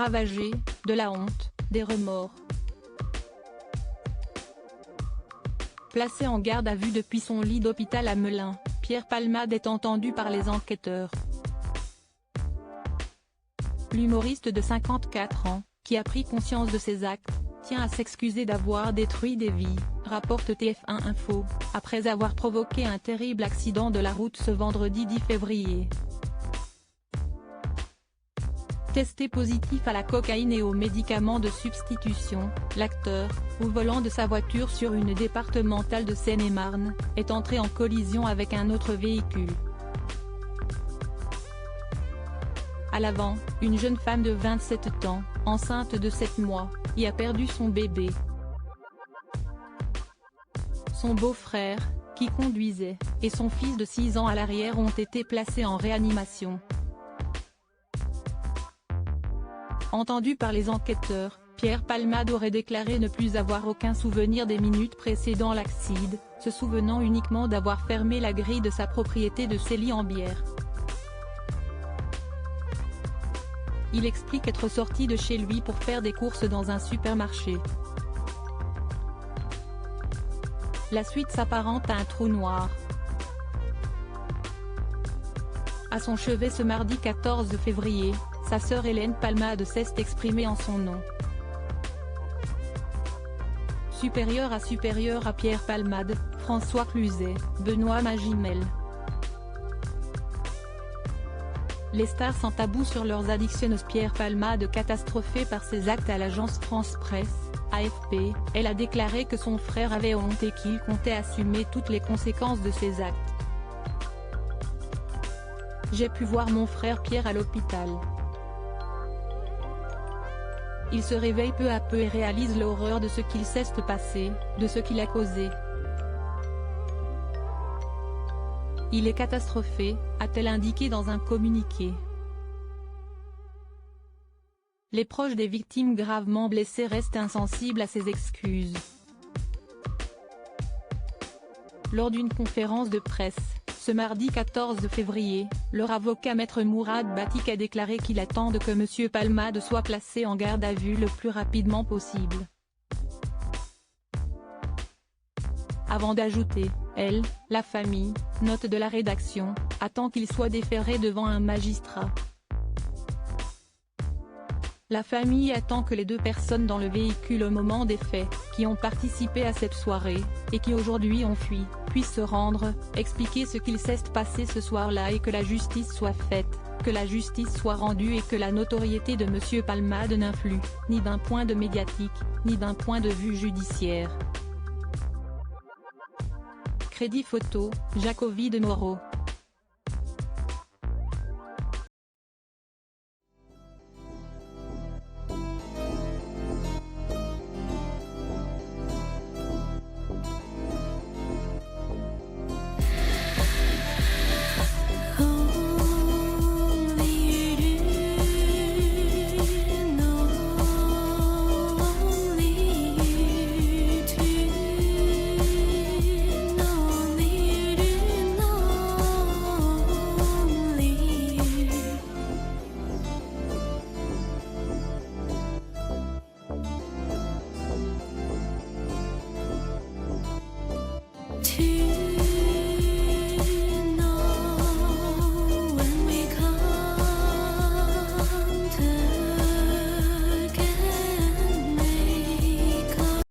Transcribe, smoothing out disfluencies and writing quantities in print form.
ravagé, de la honte, des remords. Placé en garde à vue depuis son lit d'hôpital à Melun, Pierre Palmade est entendu par les enquêteurs. L'humoriste de 54 ans, qui a pris conscience de ses actes, tient à s'excuser d'avoir détruit des vies, rapporte TF1 Info, après avoir provoqué un terrible accident de la route ce vendredi 10 février. Testé positif à la cocaïne et aux médicaments de substitution, l'acteur, au volant de sa voiture sur une départementale de Seine-et-Marne, est entré en collision avec un autre véhicule. À l'avant, une jeune femme de 27 ans, enceinte de 7 mois, y a perdu son bébé. Son beau-frère, qui conduisait, et son fils de 6 ans à l'arrière ont été placés en réanimation. Entendu par les enquêteurs, Pierre Palmade aurait déclaré ne plus avoir aucun souvenir des minutes précédant l'accident, se souvenant uniquement d'avoir fermé la grille de sa propriété de Célie-en-Bière. Il explique être sorti de chez lui pour faire des courses dans un supermarché. La suite s'apparente à un trou noir. À son chevet ce mardi 14 février, sa sœur Hélène Palmade s'est exprimée en son nom. Supérieur à Pierre Palmade, François Cluzet, Benoît Magimel. Les stars sans tabou sur leurs addictions. Pierre Palmade, catastrophé par ses actes à l'agence France Presse, AFP, elle a déclaré que son frère avait honte et qu'il comptait assumer toutes les conséquences de ses actes. J'ai pu voir mon frère Pierre à l'hôpital. Il se réveille peu à peu et réalise l'horreur de ce qu'il s'est passé, de ce qu'il a causé. Il est catastrophé, a-t-elle indiqué dans un communiqué. Les proches des victimes gravement blessées restent insensibles à ses excuses. Lors d'une conférence de presse, ce mardi 14 février, leur avocat maître Mourad Batik a déclaré qu'il attend que M. Palmade soit placé en garde à vue le plus rapidement possible. Avant d'ajouter, elle, la famille, note de la rédaction, attend qu'il soit déféré devant un magistrat. La famille attend que les 2 personnes dans le véhicule au moment des faits, qui ont participé à cette soirée, et qui aujourd'hui ont fui, puissent se rendre, expliquer ce qu'il s'est passé ce soir-là et que la justice soit faite, que la justice soit rendue et que la notoriété de M. Palmade n'influe, ni d'un point de médiatique, ni d'un point de vue judiciaire. Crédit photo, Jacobi de Moreau.